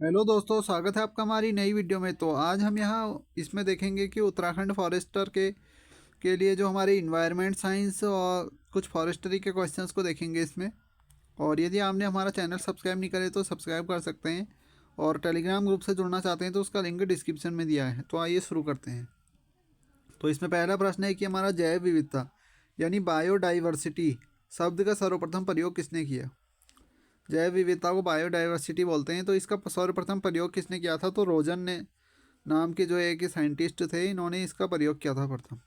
Hello दोस्तों, स्वागत है आपका हमारी नई वीडियो में। तो आज हम यहाँ इसमें देखेंगे कि उत्तराखंड फॉरेस्टर के लिए जो हमारे इन्वायरमेंट साइंस और कुछ फॉरेस्ट्री के क्वेश्चंस को देखेंगे इसमें। और यदि आपने हमारा चैनल सब्सक्राइब नहीं करे तो सब्सक्राइब कर सकते हैं, और टेलीग्राम ग्रुप से जुड़ना चाहते हैं तो उसका लिंक डिस्क्रिप्शन में दिया है। तो आइए शुरू करते हैं। तो इसमें पहला प्रश्न है कि हमारा जैव विविधता यानी बायोडाइवर्सिटी शब्द का सर्वप्रथम प्रयोग किसने किया। जैव विविधता को बायोडाइवर्सिटी बोलते हैं। तो इसका सर्वप्रथम प्रयोग किसने किया था, तो रोजन ने नाम के जो एक साइंटिस्ट थे, इन्होंने इसका प्रयोग किया था प्रथम।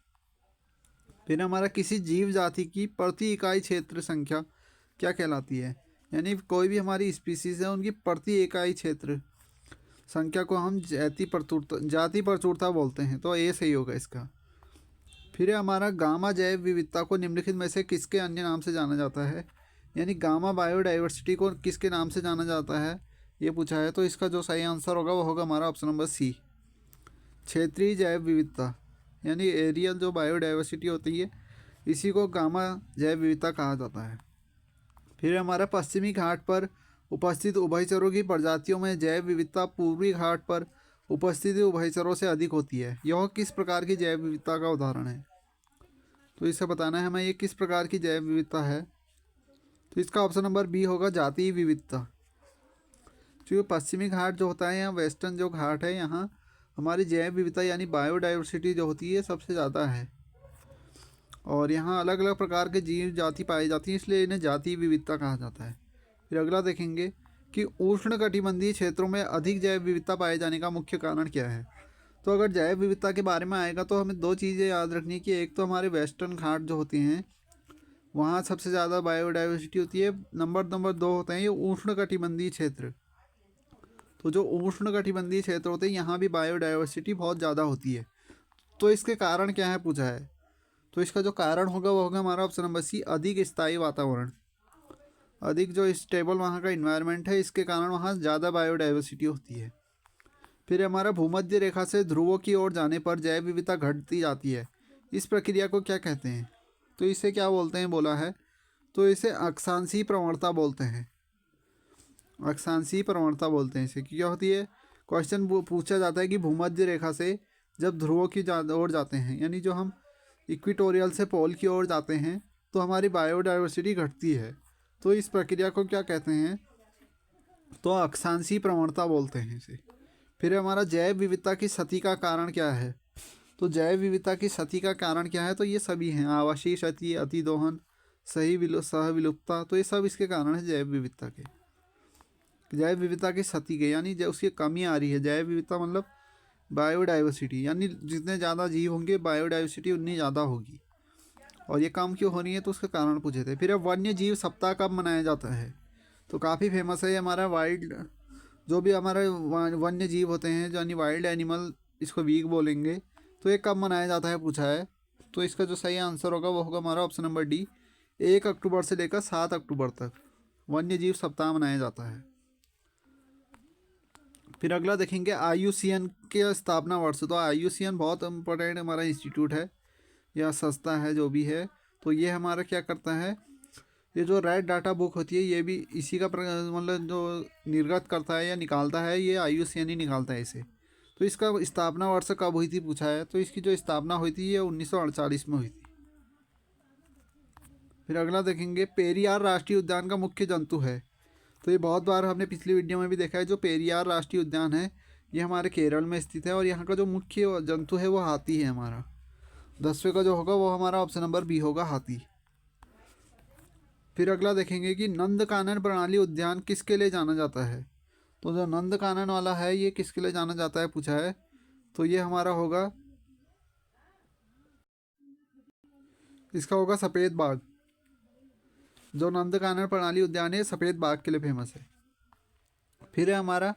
फिर हमारा किसी जीव जाति की प्रति इकाई क्षेत्र संख्या क्या कहलाती है। यानी कोई भी हमारी स्पीसीज है उनकी प्रति इकाई क्षेत्र संख्या को हम जाति प्रचुरता बोलते हैं। तो ये सही होगा इसका। फिर है हमारा गामा जैव विविधता को निम्नलिखित में से किसके अन्य नाम से जाना जाता है। यानी गामा बायोडाइवर्सिटी को किसके नाम से जाना जाता है, ये पूछा है। तो इसका जो सही आंसर होगा वो होगा हमारा ऑप्शन नंबर सी, क्षेत्रीय जैव विविधता। यानी एरियल जो बायोडाइवर्सिटी होती है इसी को गामा जैव विविधता कहा जाता है। फिर हमारा पश्चिमी घाट पर उपस्थित उभयचरों की प्रजातियों में जैव विविधता पूर्वी घाट पर उपस्थित उभयचरों से अधिक होती है। यह किस प्रकार की जैव विविधता का उदाहरण है। तो इसे बताना है हमें ये किस प्रकार की जैव विविधता है। तो इसका ऑप्शन नंबर बी होगा, जातीय विविधता। क्योंकि पश्चिमी घाट जो होता है, यहाँ वेस्टर्न जो घाट है, यहाँ हमारी जैव विविधता यानी बायोडाइवर्सिटी जो होती है सबसे ज़्यादा है, और यहाँ अलग अलग प्रकार के जीव जाति पाई जाती हैं, इसलिए इन्हें जातीय विविधता कहा जाता है। फिर अगला देखेंगे कि उष्णकटिबंधीय क्षेत्रों में अधिक जैव विविधता पाए जाने का मुख्य कारण क्या है। तो अगर जैव विविधता के बारे में आएगा तो हमें दो चीज़ें याद रखनी कि एक तो हमारे वेस्टर्न घाट जो होती हैं वहाँ सबसे ज़्यादा बायोडाइवर्सिटी होती है। नंबर दो होते हैं ये उष्णकटिबंधीय क्षेत्र। तो जो उष्णकटिबंधीय क्षेत्र होते हैं यहाँ भी बायोडाइवर्सिटी बहुत ज़्यादा होती है। तो इसके कारण क्या है पूछा है। तो इसका जो कारण होगा वो होगा हमारा ऑप्शन नंबर सी, अधिक स्थायी वातावरण। अधिक जो स्टेबल वहाँ का इन्वायरमेंट है, इसके कारण वहाँ ज़्यादा बायोडाइवर्सिटी होती है। फिर हमारा भूमध्य रेखा से ध्रुवों की ओर जाने पर जैव विविधता घटती जाती है। इस प्रक्रिया को क्या कहते हैं। तो इसे क्या बोलते हैं बोला है। तो इसे अक्षांशीय प्रवणता बोलते हैं। अक्षांशीय प्रवणता बोलते हैं इसे। क्या होती है, क्वेश्चन पूछा जाता है कि भूमध्य रेखा से जब ध्रुवों की ओर जाते हैं, यानी जो हम इक्वेटोरियल से पोल की ओर जाते हैं, तो हमारी बायोडाइवर्सिटी घटती है। तो इस प्रक्रिया को क्या कहते हैं, तो अक्षांशीय प्रवणता बोलते हैं इसे। फिर हमारा जैव विविधता की क्षति का कारण क्या है। तो जैव विविधता की क्षति का कारण क्या है, तो ये सभी हैं, आवासीय क्षति, अतिदोहन, सह विलुप्तता। तो ये सब इसके कारण है जैव विविधता के। जैव विविधता की क्षति के यानी उसकी कमी आ रही है। जैव विविधता मतलब बायोडाइवर्सिटी, यानी जितने ज़्यादा जीव होंगे बायोडाइवर्सिटी उतनी ज़्यादा होगी। और ये कम क्यों हो रही है, तो उसके कारण पूछे थे। फिर अब वन्य जीव सप्ताह कब मनाया जाता है। तो काफ़ी फेमस है हमारा वाइल्ड, जो भी हमारे वन्य जीव होते हैं यानी वाइल्ड एनिमल, इसको वीक बोलेंगे। तो ये कब मनाया जाता है पूछा है। तो इसका जो सही आंसर होगा वो होगा हमारा ऑप्शन नंबर डी, 1 अक्टूबर से लेकर 7 अक्टूबर तक वन्य जीव सप्ताह मनाया जाता है। फिर अगला देखेंगे IUCN के स्थापना वर्ष। तो IUCN बहुत इंपॉर्टेंट हमारा इंस्टीट्यूट है या संस्था है जो भी है। तो ये हमारा क्या करता है, ये जो रेड डाटा बुक होती है ये भी इसी का मतलब जो निर्गत करता है या निकालता है, ये IUCN ही निकालता है इसे। तो इसका स्थापना वर्ष कब हुई थी पूछा है। तो इसकी जो स्थापना हुई थी ये 1948 में हुई थी। फिर अगला देखेंगे पेरियार राष्ट्रीय उद्यान का मुख्य जंतु है। तो ये बहुत बार हमने पिछली वीडियो में भी देखा है। जो पेरियार राष्ट्रीय उद्यान है ये हमारे केरल में स्थित है, और यहाँ का जो मुख्य जंतु है वो हाथी है हमारा। 10वें का जो होगा वो हमारा ऑप्शन नंबर बी होगा, हाथी। फिर अगला देखेंगे कि नंदकानन प्रणाली उद्यान किसके लिए जाना जाता है। तो जो नंदकानन वाला है ये किसके लिए जाना जाता है पूछा है। तो ये हमारा होगा, इसका होगा सफ़ेद बाघ। जो नंदकानन प्रणाली उद्यान है सफ़ेद बाघ के लिए फेमस है। फिर है हमारा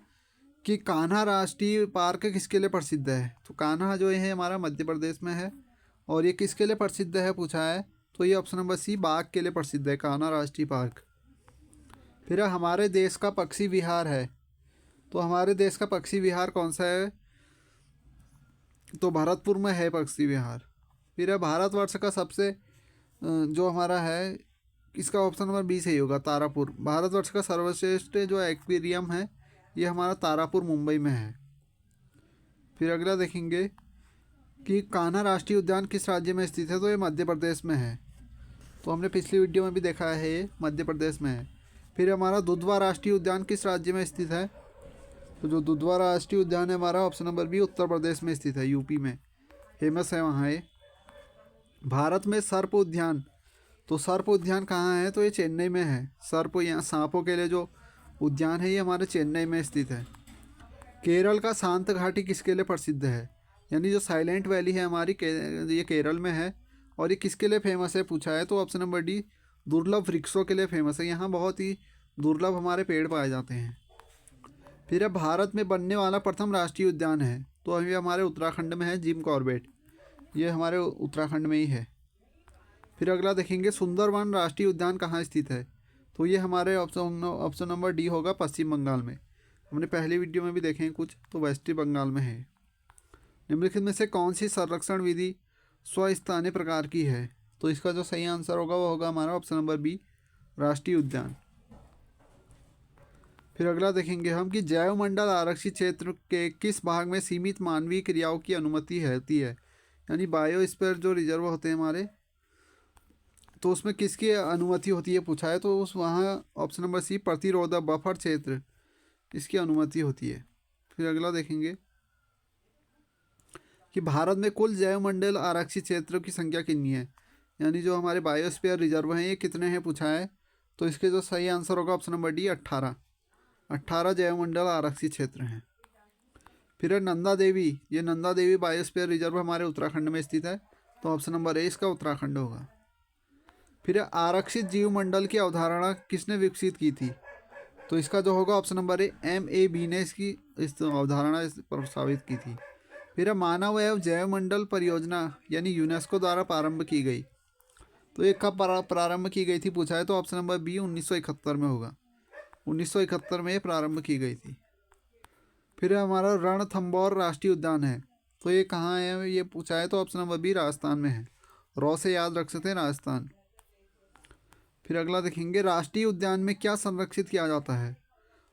कि कान्हा राष्ट्रीय पार्क किसके लिए प्रसिद्ध है। तो कान्हा जो है हमारा मध्य प्रदेश में है, और ये किसके लिए प्रसिद्ध है पूछा है। तो ये ऑप्शन नंबर सी, बाघ के लिए प्रसिद्ध है कान्हा राष्ट्रीय पार्क। फिर हमारे देश का पक्षी विहार है। तो हमारे देश का पक्षी विहार कौन सा है। तो भरतपुर में है पक्षी विहार। फिर है भारतवर्ष का सबसे जो हमारा है, इसका ऑप्शन नंबर बी सही होगा, तारापुर। भारतवर्ष का सर्वश्रेष्ठ जो एक्वेरियम है ये हमारा तारापुर मुंबई में है। फिर अगला देखेंगे कि कान्हा राष्ट्रीय उद्यान किस राज्य में स्थित है, तो ये मध्य प्रदेश में है। तो हमने पिछली वीडियो में भी देखा है, ये मध्य प्रदेश में है। फिर हमारा दुधवा राष्ट्रीय उद्यान किस राज्य में स्थित है, तो जो दुधवा राष्ट्रीय उद्यान है हमारा option number B Uttar Pradesh में स्थित है, यूपी में फेमस है वहाँ ये। भारत में सर्प उद्यान, तो सर्प उद्यान कहाँ है, तो ये चेन्नई में है। सर्प यहाँ सांपों के लिए जो उद्यान है ये हमारे चेन्नई में स्थित है। केरल का शांत घाटी किसके लिए प्रसिद्ध है, यानी जो साइलेंट वैली है हमारी ये केरल में है। और ये किसके लिए फेमस है पूछा है, तो ऑप्शन नंबर डी दुर्लभ वृक्षों के लिए फेमस है। यहाँ बहुत ही दुर्लभ हमारे पेड़ पाए जाते हैं। फिर अब भारत में बनने वाला प्रथम राष्ट्रीय उद्यान है, तो अभी हमारे उत्तराखंड में है जिम कॉर्बेट, ये हमारे उत्तराखंड में ही है। फिर अगला देखेंगे सुंदरवन राष्ट्रीय उद्यान कहाँ स्थित है, तो ये हमारे ऑप्शन नंबर डी होगा पश्चिम बंगाल में। हमने पहले वीडियो में भी देखे हैं कुछ, तो वेस्ट बंगाल में है। निम्नलिखित में से कौन सी संरक्षण विधि स्वस्थानीय प्रकार की है, तो इसका जो सही आंसर होगा वो होगा हमारा ऑप्शन नंबर बी राष्ट्रीय उद्यान। फिर अगला देखेंगे हम कि जैवमंडल आरक्षित क्षेत्र के किस भाग में सीमित मानवीय क्रियाओं की अनुमति होती है, यानी बायोस्फीयर जो रिजर्व होते हैं हमारे, तो उसमें किसकी अनुमति होती है पूछा है, तो उस वहाँ ऑप्शन नंबर सी प्रतिरोधक बफर क्षेत्र इसकी अनुमति होती है। फिर अगला देखेंगे कि भारत में कुल जैवमंडल आरक्षित क्षेत्रों की संख्या कितनी है, यानी जो हमारे बायोस्फीयर रिजर्व हैं ये कितने हैं पूछा है, तो इसके जो सही आंसर होगा ऑप्शन नंबर डी 18 जैवमंडल आरक्षित क्षेत्र हैं। फिर है नंदा देवी, ये नंदा देवी बायोस्फीयर रिजर्व हमारे उत्तराखंड में स्थित है, तो ऑप्शन नंबर ए इसका उत्तराखंड होगा। फिर आरक्षित जीवमंडल की अवधारणा किसने विकसित की थी, तो इसका जो होगा ऑप्शन नंबर ए MAB ने इसकी इस अवधारणा प्रस्तावित की थी। फिर मानव एवं जैवमंडल परियोजना यानी यूनेस्को द्वारा प्रारंभ की गई, तो ये कब प्रारंभ की गई थी पूछा है, तो ऑप्शन नंबर बी 1971 में होगा। 1971 में ये प्रारंभ की गई थी। फिर हमारा रणथंभौर राष्ट्रीय उद्यान है, तो ये कहाँ है ये पूछा है, तो ऑप्शन नंबर बी राजस्थान में है। रॉ से याद रख सकते हैं राजस्थान। फिर अगला देखेंगे राष्ट्रीय उद्यान में क्या संरक्षित किया जाता है,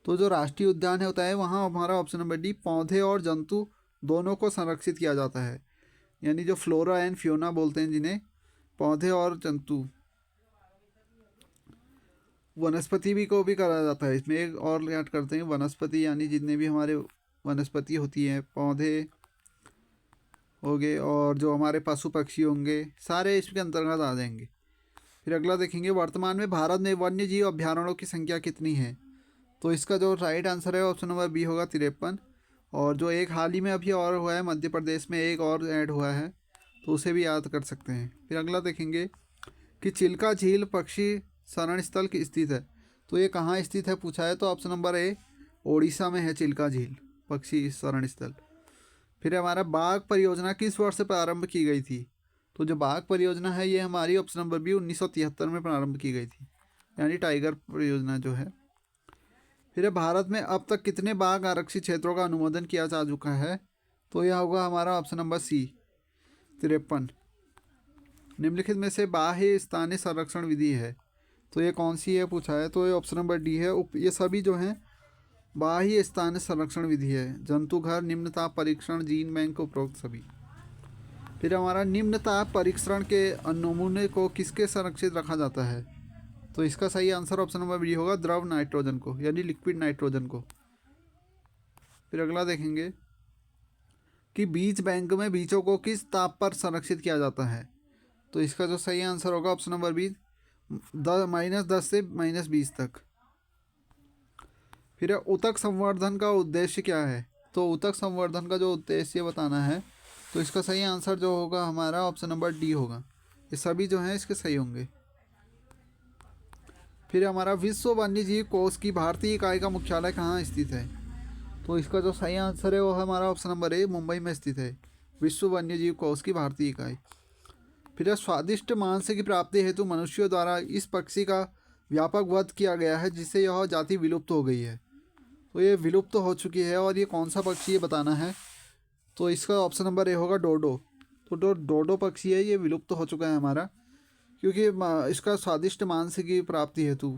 तो जो राष्ट्रीय उद्यान है होता है वहाँ हमारा ऑप्शन नंबर डी पौधे और जंतु दोनों को संरक्षित किया जाता है, यानी जो फ्लोरा एंड फ्योना बोलते हैं जिन्हें, पौधे और जंतु। वनस्पति भी को भी करा जाता है, इसमें एक और ऐड करते हैं वनस्पति, यानी जितने भी हमारे वनस्पति होती हैं, पौधे हो गए और जो हमारे पशु पक्षी होंगे सारे इसके अंतर्गत आ जाएंगे। फिर अगला देखेंगे वर्तमान में भारत में वन्य जीव अभ्यारण्यों की संख्या कितनी है, तो इसका जो राइट आंसर है ऑप्शन नंबर बी होगा 53। और जो एक हाल ही में अभी और हुआ है मध्य प्रदेश में एक और ऐड हुआ है, तो उसे भी याद कर सकते हैं। फिर अगला देखेंगे कि चिल्का झील पक्षी शरण स्थल की स्थित है, तो ये कहाँ स्थित है पूछा है, तो ऑप्शन नंबर ए ओडिशा में है चिल्का झील पक्षी शरण स्थल। फिर हमारा बाघ परियोजना किस वर्ष से प्रारंभ की गई थी, तो जो बाघ परियोजना है ये हमारी ऑप्शन नंबर बी 1973 में प्रारंभ की गई थी, यानी टाइगर परियोजना जो है। फिर भारत में अब तक कितने बाघ आरक्षित क्षेत्रों का अनुमोदन किया जा चुका है, तो यह होगा हमारा ऑप्शन नंबर सी 53। निम्नलिखित में से बाह्य स्थानीय संरक्षण विधि है, तो ये कौन सी है पूछा है, तो ये ऑप्शन नंबर डी है। ये सभी जो हैं बाह्य स्थानीय संरक्षण विधि है, जंतु घर, निम्न ताप परीक्षण, जीन बैंक, उपरोक्त सभी। फिर हमारा निम्न ताप परीक्षण के नमूने को किसके संरक्षित रखा जाता है, तो इसका सही आंसर ऑप्शन नंबर बी होगा द्रव नाइट्रोजन को, यानी लिक्विड नाइट्रोजन को। फिर अगला देखेंगे कि बीज बैंक में बीजों को किस ताप पर संरक्षित किया जाता है, तो इसका जो सही आंसर होगा ऑप्शन नंबर बी -10 से -20 तक। फिर ऊतक संवर्धन का उद्देश्य क्या है, तो ऊतक संवर्धन का जो उद्देश्य बताना है, तो इसका सही आंसर जो होगा हमारा ऑप्शन नंबर डी होगा। ये सभी जो हैं इसके सही होंगे। फिर हमारा विश्व वन्यजीव कोष की भारतीय इकाई का मुख्यालय कहाँ स्थित है, तो इसका जो सही आंसर है वो हमारा ऑप्शन नंबर ए मुंबई में स्थित है, विश्व वन्यजीव कोष की भारतीय इकाई। फिर स्वादिष्ट मांस की प्राप्ति हेतु मनुष्यों द्वारा इस पक्षी का व्यापक वध किया गया है जिससे यह जाति विलुप्त हो गई है, तो ये विलुप्त हो चुकी है। और ये कौन सा पक्षी ये बताना है, तो इसका ऑप्शन नंबर ए होगा डोडो। तो डोडो पक्षी है ये विलुप्त हो चुका है हमारा, क्योंकि इसका स्वादिष्ट मांस की प्राप्ति हेतु।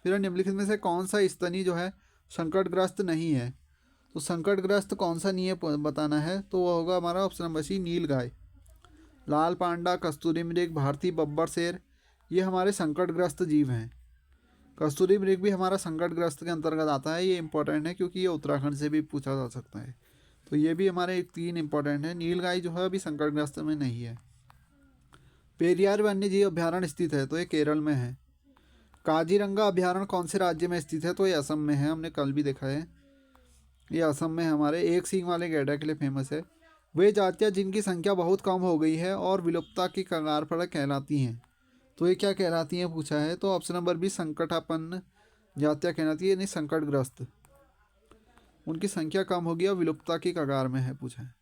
फिर निम्नलिखित में से कौन सा स्तनी जो है संकटग्रस्त नहीं है। तो संकटग्रस्त कौन सा नहीं है बताना है, तो वो होगा हमारा ऑप्शन नंबर सी, नीलगाय। लाल पांडा, कस्तूरी मृग, भारतीय बब्बर शेर, ये हमारे संकटग्रस्त जीव हैं। कस्तूरी मृग भी हमारा संकटग्रस्त के अंतर्गत आता है, ये इंपॉर्टेंट है क्योंकि ये उत्तराखंड से भी पूछा जा सकता है। तो ये भी हमारे एक 3 इंपॉर्टेंट है। नीलगाय जो है अभी संकटग्रस्त में नहीं है। पेरियार वन्य जीव अभ्यारण्य स्थित है, तो ये केरल में है। काजीरंगा अभ्यारण्य कौन से राज्य में स्थित है, तो ये असम में है, हमने कल भी देखा है। ये असम में हमारे एक सींग वाले गैंडा के लिए फेमस है। वे जातियाँ जिनकी संख्या बहुत कम हो गई है और विलुप्तता की कगार पर कहलाती हैं, तो ये क्या कहलाती हैं पूछा है, तो ऑप्शन नंबर बी, संकटापन्न जातियाँ कहलाती है, यानी संकटग्रस्त। उनकी संख्या कम होगी और विलुप्तता की कगार में है पूछा है।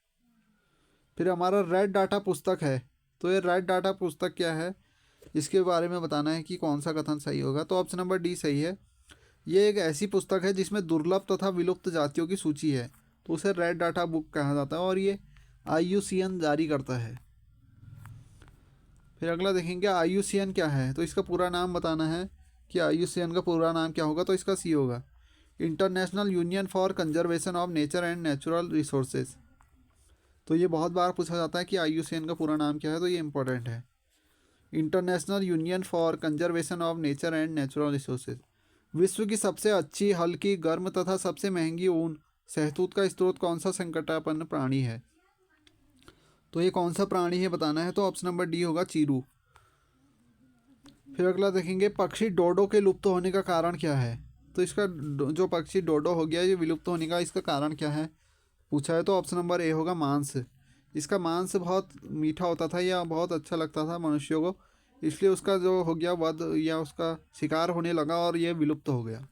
फिर हमारा रेड डाटा पुस्तक है, तो ये रेड डाटा पुस्तक क्या है, इसके बारे में बताना है कि कौन सा कथन सही होगा, तो ऑप्शन नंबर डी सही है। ये एक ऐसी पुस्तक है जिसमें दुर्लभ तथा विलुप्त जातियों की सूची है, तो उसे रेड डाटा बुक कहा जाता है और ये IUCN जारी करता है। फिर अगला देखेंगे IUCN क्या है, तो इसका पूरा नाम बताना है कि IUCN का पूरा नाम क्या होगा, तो इसका सी होगा, international union for conservation of nature and natural resources. तो ये बहुत बार पूछा जाता है कि IUCN का पूरा नाम क्या है, तो ये इंपॉर्टेंट है, international union for conservation of nature and natural resources. विश्व की सबसे अच्छी, हल्की, गर्म तथा सबसे महंगी ऊन शहतूत का स्रोत कौन सा संकटापन्न प्राणी है, तो ये कौन सा प्राणी है बताना है, तो ऑप्शन नंबर डी होगा, चीरू। फिर अगला देखेंगे पक्षी डोडो के लुप्त होने का कारण क्या है, तो इसका जो पक्षी डोडो हो गया ये विलुप्त होने का इसका कारण क्या है पूछा है, तो ऑप्शन नंबर ए होगा, मांस। इसका मांस बहुत मीठा होता था या बहुत अच्छा लगता था मनुष्यों को, इसलिए उसका जो हो गया वध या उसका शिकार होने लगा और ये विलुप्त हो गया।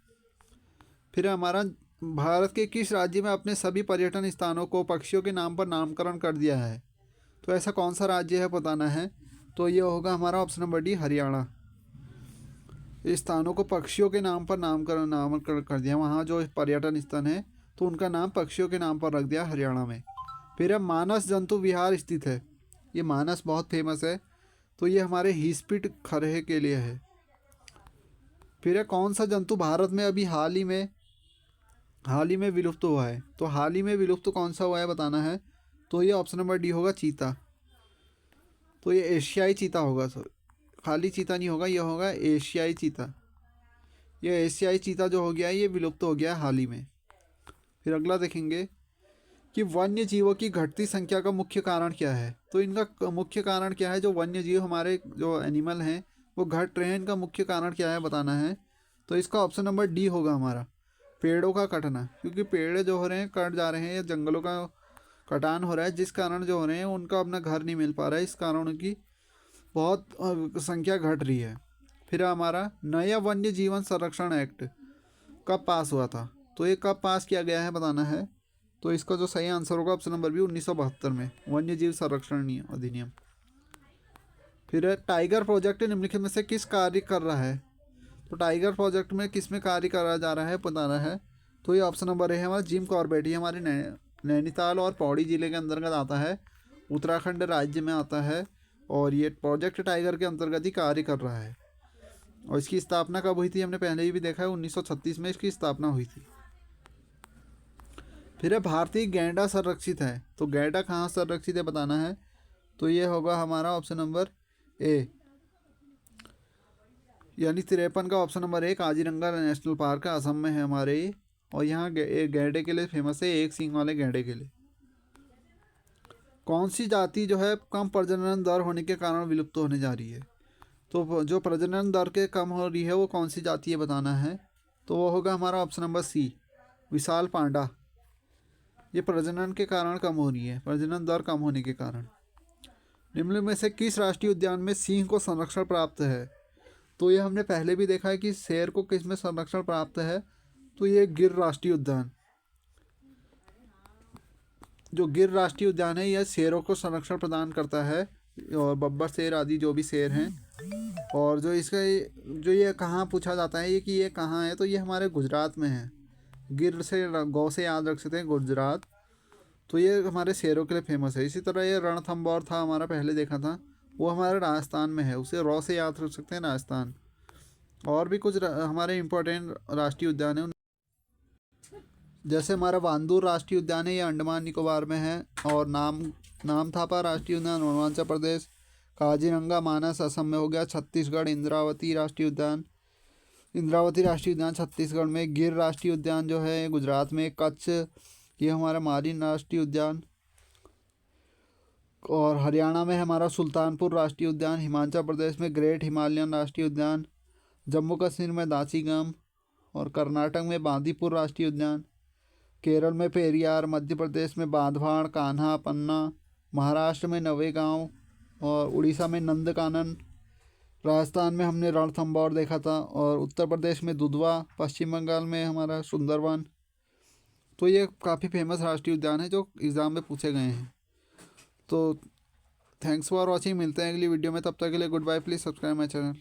फिर हमारा भारत के किस राज्य में अपने सभी पर्यटन स्थानों को पक्षियों के नाम पर नामकरण कर दिया है, तो ऐसा कौन सा राज्य है बताना है, तो ये होगा हमारा ऑप्शन नंबर डी, हरियाणा। इस स्थानों को पक्षियों के नाम पर नामकरण कर दिया, वहाँ जो पर्यटन स्थल हैं तो उनका नाम पक्षियों के नाम पर रख दिया हरियाणा में। फिर है मानस जंतु विहार स्थित है, ये मानस बहुत फेमस है, तो ये हमारे हिस्पीट खरहे के लिए है। फिर है कौन सा जंतु भारत में अभी हाल ही में विलुप्त हुआ है, तो हाल ही में विलुप्त कौन सा हुआ है बताना है, तो ये ऑप्शन नंबर डी होगा, चीता। तो ये एशियाई चीता होगा, सर खाली चीता नहीं होगा, ये होगा एशियाई चीता। ये एशियाई चीता जो हो गया है ये विलुप्त हो गया है हाल ही में। फिर अगला देखेंगे कि वन्य जीवों की घटती संख्या का मुख्य कारण क्या है, तो इनका मुख्य कारण क्या है, जो वन्य जीव हमारे जो एनिमल हैं वो घट रहे हैं, इनका मुख्य कारण क्या है बताना है, तो इसका ऑप्शन नंबर डी होगा हमारा, पेड़ों का कटना। क्योंकि पेड़ जो हो रहे हैं कट जा रहे हैं या जंगलों का कटान हो रहा है, जिस कारण जो हो रहे हैं उनका अपना घर नहीं मिल पा रहा है, इस कारण उनकी बहुत संख्या घट रही है। फिर हमारा नया वन्य जीवन संरक्षण एक्ट कब पास हुआ था, तो ये कब पास किया गया है बताना है, तो इसका जो सही आंसर होगा ऑप्शन नंबर बी, 1972 में वन्य जीव संरक्षण अधिनियम। फिर है टाइगर प्रोजेक्ट निम्नलिखित में से किस कार्य कर रहा है, तो टाइगर प्रोजेक्ट में किस में कार्य करा जा रहा है बताना है, तो ये ऑप्शन नंबर है हमारा, जिम कॉर्बेट। ये हमारे नैनीताल और पौड़ी जिले के अंतर्गत आता है, उत्तराखंड राज्य में आता है, और ये प्रोजेक्ट टाइगर के अंतर्गत ही कार्य कर रहा है। और इसकी स्थापना कब हुई थी, हमने पहले ही भी देखा है, 1936 में इसकी स्थापना हुई थी। फिर है भारतीय गैंडा संरक्षित है, तो गैंडा कहाँ संरक्षित है बताना है, तो ये होगा हमारा ऑप्शन नंबर ए, यानी 53 का option number A, Kaziranga national park है, असम में है हमारे ये, और यहाँ गैंडे के लिए फेमस है, एक सींग वाले गैंडे के लिए। कौन सी जाति जो है कम प्रजनन दर होने के कारण विलुप्त होने जा रही है, तो जो प्रजनन दर के कम हो रही है वो कौन सी जाति है बताना है, तो वो होगा हमारा ऑप्शन नंबर सी, विशाल पांडा। ये प्रजनन के कारण कम हो रही है, प्रजनन दर कम होने के कारण। निम्न में से किस राष्ट्रीय उद्यान में सिंह को संरक्षण प्राप्त है, तो ये हमने पहले भी देखा है कि शेर को किस में संरक्षण प्राप्त है, तो ये गिर राष्ट्रीय उद्यान, जो गिर राष्ट्रीय उद्यान है यह शेरों को संरक्षण प्रदान करता है, और बब्बर शेर आदि जो भी शेर हैं। और जो इसका जो ये कहाँ पूछा जाता है ये कि ये कहाँ है, तो ये हमारे गुजरात में है, गिर से गौ से याद रख सकते हैं गुजरात, तो ये हमारे शेरों के लिए फेमस है। इसी तरह ये रणथंबोर था हमारा पहले देखा था, वो हमारे राजस्थान में है, उसे रॉ से याद रख सकते हैं राजस्थान। और भी कुछ हमारे इंपॉर्टेंट राष्ट्रीय उद्यान है। जैसे हमारा वांदूर राष्ट्रीय उद्यान है, ये अंडमान निकोबार में है। और नामथापा राष्ट्रीय उद्यान अरुणाचल प्रदेश, काजीरंगा मानस असम में हो गया, छत्तीसगढ़ इंद्रावती राष्ट्रीय उद्यान छत्तीसगढ़ में, गिर राष्ट्रीय उद्यान जो है गुजरात में, कच्छ ये हमारा मारिन राष्ट्रीय उद्यान, और हरियाणा में हमारा सुल्तानपुर राष्ट्रीय उद्यान, हिमाचल प्रदेश में ग्रेट हिमालयन राष्ट्रीय उद्यान, जम्मू कश्मीर में दासीगम, और कर्नाटक में बांदीपुर राष्ट्रीय उद्यान, केरल में पेरियार, मध्य प्रदेश में बांधवाड़, कान्हा, पन्ना, महाराष्ट्र में नवेगांव, और उड़ीसा में नंदकानन, राजस्थान में हमने रणथंभौर देखा था, और उत्तर प्रदेश में दुधवा, पश्चिम बंगाल में हमारा सुंदरवन। तो ये काफ़ी फेमस राष्ट्रीय उद्यान है जो एग्ज़ाम में पूछे गए हैं। तो थैंक्स फॉर वॉचिंग, मिलते हैं अगली वीडियो में, तब तक के लिए good bye, please subscribe my channel.